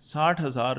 60,000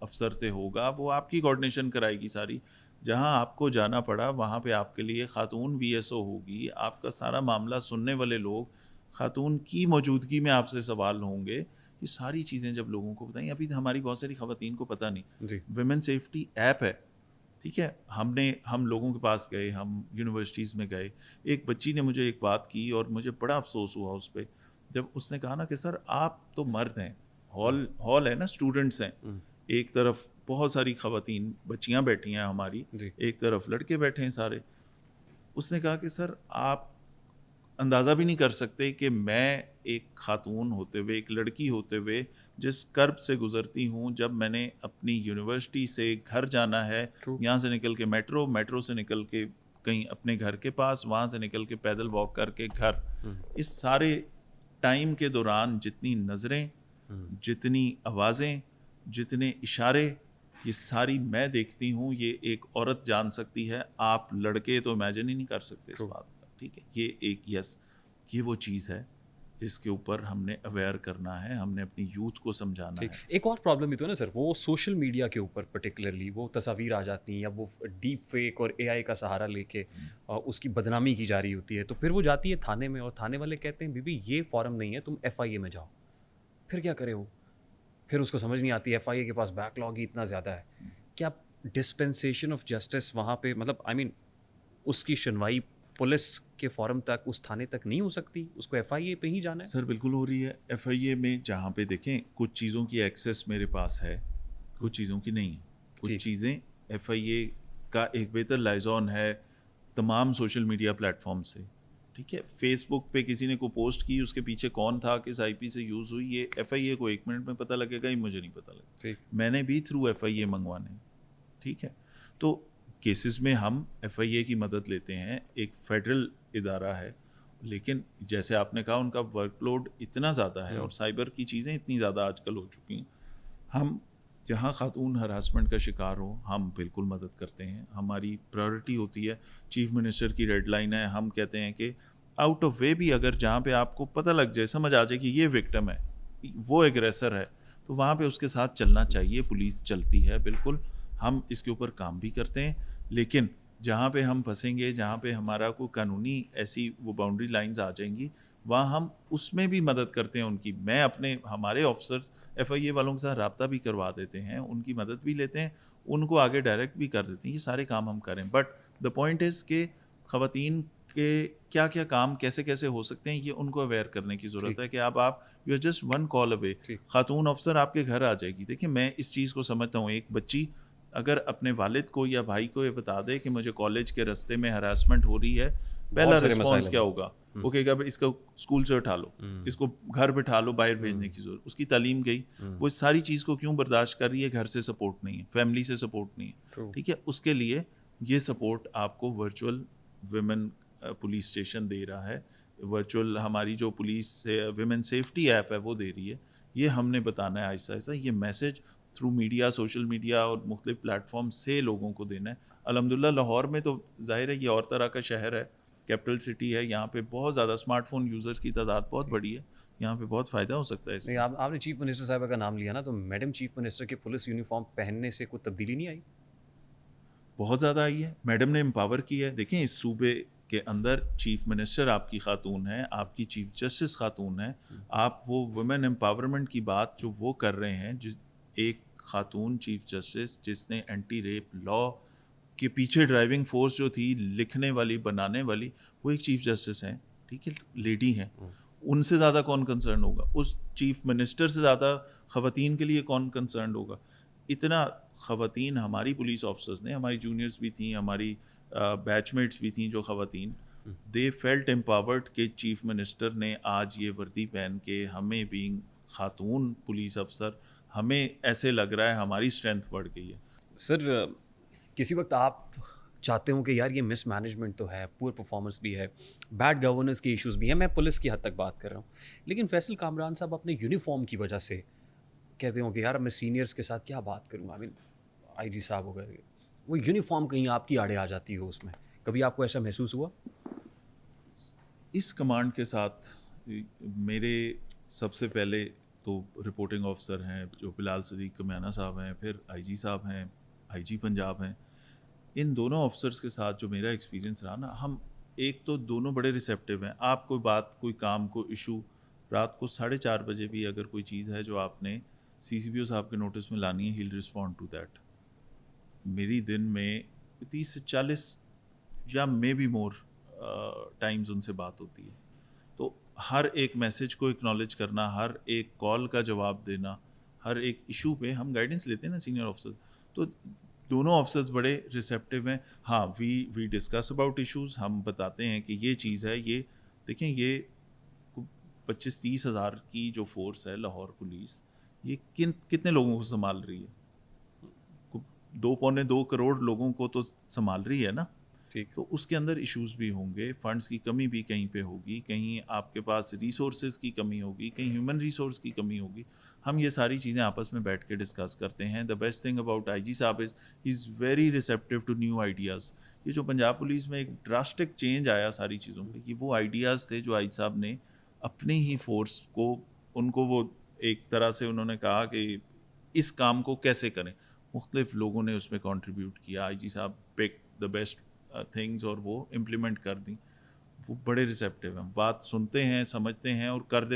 افسر سے ہوگا, وہ آپ کی کوآرڈینیشن کرائے گی ساری. جہاں آپ کو جانا پڑا وہاں پہ آپ کے لیے خاتون وی ایس او ہوگی, آپ کا سارا معاملہ سننے والے لوگ خاتون کی موجودگی میں آپ سے سوال ہوں گے. یہ ساری چیزیں جب لوگوں کو بتائیں, ابھی ہماری بہت ساری خواتین کو پتہ نہیں. جی ویمن سیفٹی ایپ ہے, ٹھیک ہے, ہم لوگوں کے پاس گئے, ہم یونیورسٹیز میں گئے. ایک بچی نے مجھے ایک بات کی اور مجھے بڑا افسوس ہوا اس پہ, جب اس نے کہا نا کہ سر آپ تو مرد ہیں, ہال ہے نا, اسٹوڈنٹس ہیں, ایک طرف بہت ساری خواتین بچیاں بیٹھی ہیں ہماری, جی ایک طرف لڑکے بیٹھے ہیں سارے. اس نے کہا کہ سر آپ اندازہ بھی نہیں کر سکتے کہ میں ایک خاتون ہوتے ہوئے, ایک لڑکی ہوتے ہوئے جس کرب سے گزرتی ہوں جب میں نے اپنی یونیورسٹی سے گھر جانا ہے, یہاں سے نکل کے میٹرو سے نکل کے کہیں اپنے گھر کے پاس, وہاں سے نکل کے پیدل واک کر کے گھر. اس سارے ٹائم کے دوران جتنی نظریں, جتنی آوازیں, جتنے اشارے, یہ ساری میں دیکھتی ہوں. یہ ایک عورت جان سکتی ہے, آپ لڑکے تو امیجن ہی نہیں کر سکتے اس بات کا, ٹھیک ہے. یہ ایک یہ وہ چیز ہے جس کے اوپر ہم نے اویئر کرنا ہے, ہم نے اپنی یوتھ کو سمجھانا ہے. ایک اور پرابلم بھی تو ہے نا سر, وہ سوشل میڈیا کے اوپر پرٹیکولرلی وہ تصاویر آ جاتی ہیں یا وہ ڈیپ فیک اور اے آئی کا سہارا لے کے اس کی بدنامی کی جا رہی ہوتی ہے, تو پھر وہ جاتی ہے تھانے میں اور تھانے والے کہتے ہیں بی یہ فارم نہیں ہے, تم ایف آئی اے میں جاؤ. پھر کیا کرے وہ, پھر اس کو سمجھ نہیں آتی, ایف آئی اے کے پاس بیک لاگ ہی اتنا زیادہ ہے. کیا ڈسپینسیشن آف جسٹس وہاں پہ, مطلب آئی مین اس کی سنوائی پولیس کے فارم تک, اس تھانے تک نہیں ہو سکتی, اس کو ایف آئی اے پہ ہی جانا ہے؟ سر بالکل ہو رہی ہے. ایف آئی اے میں جہاں پہ دیکھیں کچھ چیزوں کی ایکسیس میرے پاس ہے, کچھ چیزوں کی نہیں ہے. کچھ چیزیں ایف آئی اے کا ایک بہتر لائزون ہے تمام سوشل میڈیا پلیٹ فارم سے, ٹھیک ہے. فیس بک پہ کسی نے کو پوسٹ کی, اس کے پیچھے کون تھا, کس آئی پی سے یوز ہوئی, یہ ایف آئی اے کو 1 منٹ میں پتہ لگے گا, یہ مجھے نہیں پتہ لگا. میں نے بھی تھرو ایف آئی اے منگوانے, ٹھیک ہے. تو کیسز میں ہم ایف آئی اے کی مدد لیتے ہیں, ایک فیڈرل ادارہ ہے, لیکن جیسے آپ نے کہا ان کا ورک لوڈ اتنا زیادہ ہے اور سائبر کی چیزیں اتنی زیادہ آج کل ہو چکی ہیں. ہم جہاں خاتون ہراسمنٹ کا شکار ہو ہم بالکل مدد کرتے ہیں, ہماری پرائورٹی ہوتی ہے. چیف منسٹر کی ڈیڈ لائن ہے, ہم کہتے ہیں کہ آؤٹ آف وے بھی اگر جہاں پہ آپ کو پتہ لگ جائے, سمجھ آ جائے کہ یہ وکٹم ہے, وہ ایگریسر ہے, تو وہاں پہ اس کے ساتھ چلنا چاہیے. پولیس چلتی ہے بالکل, ہم اس کے اوپر کام بھی کرتے ہیں. لیکن جہاں پہ ہم پھنسیں گے, جہاں پہ ہمارا کوئی قانونی ایسی وہ باؤنڈری لائنز آ جائیں گی, وہاں ہم اس میں بھی مدد کرتے ہیں ان کی. میں ہمارے آفیسر ایف آئی اے والوں کے ساتھ رابطہ بھی کروا دیتے ہیں, ان کی مدد بھی لیتے ہیں, ان کو آگے ڈائریکٹ بھی کر دیتے ہیں. یہ سارے کام ہم کریں. بٹ دا پوائنٹ از کہ خواتین کے کیا کیا کام کیسے کیسے ہو سکتے ہیں, یہ ان کو اویئر کرنے کی ضرورت ہے. کہ آپ یو آر جسٹ 1 کال اوے, خاتون افسر آپ کے گھر آ جائے گی. دیکھیں میں اس چیز کو سمجھتا ہوں, ایک بچی اگر اپنے والد کو یا بھائی کو یہ بتا دے کہ مجھے کالج کے رستے میں ہراسمنٹ ہو رہی ہے, پہلا رسپانس کیا ہوگا, وہ کہے گا اس کو اسکول سے اٹھا لو, اس کو گھر بٹھا لو, باہر بھیجنے کی ضرورت. اس کی تعلیم گئی, وہ اس ساری چیز کو کیوں برداشت کر رہی ہے, گھر سے سپورٹ نہیں ہے, فیملی سے سپورٹ نہیں ہے, ٹھیک ہے. اس کے لیے یہ سپورٹ آپ کو ورچوئل ویمن پولیس اسٹیشن دے رہا ہے, ورچوئل ہماری جو پولیس سے ویمن سیفٹی ایپ ہے وہ دے رہی ہے. یہ ہم نے بتانا ہے آہستہ آہستہ, یہ message through media, social media اور مختلف پلیٹ فارم سے لوگوں کو دینا ہے. الحمدللہ لاہور میں تو ظاہر ہے یہ اور طرح کا شہر ہے, کیپٹل سٹی ہے, یہاں پہ بہت زیادہ اسمارٹ فون یوزرز کی تعداد بہت بڑی ہے, یہاں پہ بہت فائدہ ہو سکتا ہے. آپ نے چیف منسٹر صاحبہ کا نام لیا نا, تو میڈم چیف منسٹر کے پولیس یونیفارم پہننے سے کوئی تبدیلی نہیں آئی؟ بہت زیادہ آئی ہے. میڈم نے امپاور کی ہے. دیکھیں اس صوبے کے اندر چیف منسٹر آپ کی خاتون ہے, آپ کی چیف جسٹس خاتون ہے. آپ وہ ویمن امپاورمنٹ کی بات جو وہ کر رہے ہیں, ایک خاتون چیف جسٹس جس نے اینٹی ریپ لا کے پیچھے ڈرائیونگ فورس جو تھی لکھنے والی, بنانے والی, وہ ایک چیف جسٹس ہیں, ٹھیک ہے, لیڈی ہیں. ان سے زیادہ کون کنسرن ہوگا, اس چیف منسٹر سے زیادہ خواتین کے لیے کون کنسرن ہوگا. اتنا خواتین ہماری پولیس آفیسرز نے, ہماری جونیئرز بھی تھیں, ہماری بیچ میٹس بھی تھیں جو خواتین, دے فیلٹ امپاورڈ کہ چیف منسٹر نے آج یہ وردی پہن کے ہمیں بینگ خاتون پولیس افسر, ہمیں ایسے لگ رہا ہے ہماری اسٹرینتھ بڑھ گئی ہے. سر کسی وقت آپ چاہتے ہوں کہ یار یہ مس مینجمنٹ تو ہے, پور پرفارمنس بھی ہے, بیڈ گورننس کے ایشوز بھی ہیں, میں پولیس کی حد تک بات کر رہا ہوں, لیکن فیصل کامران صاحب اپنے یونیفارم کی وجہ سے کہتے ہوں کہ یار میں سینئرز کے ساتھ کیا بات کروں, آئی مین آئی جی صاحب وغیرہ, وہ یونیفارم کہیں آپ کی آڑے آ جاتی ہو, اس میں کبھی آپ کو ایسا محسوس ہوا؟ اس کمانڈ کے ساتھ میرے سب سے پہلے تو رپورٹنگ آفسر ہیں جو بلال صدیق کمیانہ صاحب ہیں، پھر آئی جی صاحب ہیں، آئی جی پنجاب ہیں. ان دونوں آفسرس کے ساتھ جو میرا ایکسپیرینس رہا نا، ہم ایک تو دونوں بڑے ریسیپٹیو ہیں. آپ کوئی بات، کوئی کام، کوئی ایشو رات کو 4:30 بجے بھی اگر کوئی چیز ہے جو آپ نے سی سی پی او صاحب کے نوٹس میں لانی ہے، ہیل رسپونڈ ٹو دیٹ. میری دن میں 30 سے 40 یا may be more times in سے بات ہوتی ہے. تو ہر ایک میسج کو اکنالج کرنا، ہر ایک کال کا جواب دینا، ہر ایک ایشو پہ ہم گائیڈنس لیتے ہیں نا سینئر آفسر. تو دونوں آفسرز بڑے ریسیپٹیو ہیں. ہاں وی ڈسکس اباؤٹ ایشوز. ہم بتاتے ہیں کہ یہ چیز ہے، یہ دیکھیں، یہ 25-30 ہزار کی جو فورس ہے لاہور پولیس، یہ کتنے لوگوں کو سنبھال رہی ہے؟ 2.25 کروڑ لوگوں کو تو سنبھال رہی ہے نا. ٹھیک. تو اس کے اندر ایشوز بھی ہوں گے، فنڈز کی کمی بھی کہیں پہ ہوگی، کہیں آپ کے پاس ریسورسز کی کمی ہوگی، کہیں ہیومن ریسورس کی کمی ہوگی. ہم یہ ساری چیزیں آپس میں بیٹھ کے ڈسکس کرتے ہیں. The best thing about IG جی صاحب is he is very receptive to new ideas. یہ جو پنجاب پولیس میں ایک ڈراسٹک چینج آیا ساری چیزوں پہ، یہ وہ آئیڈیاز تھے جو آئی جی صاحب نے اپنی ہی فورس کو، ان کو وہ ایک طرح سے انہوں نے کہا کہ اس کام کو کیسے کریں. مختلف لوگوں نے اس میں کنٹریبیوٹ کیا. آئی جی صاحب پک دا بیسٹ تھنگز اور وہ امپلیمنٹ کر دیں. وہ بڑے ریسیپٹیو ہیں، بات سنتے ہیں، سمجھتے ہیں اور کر دیتے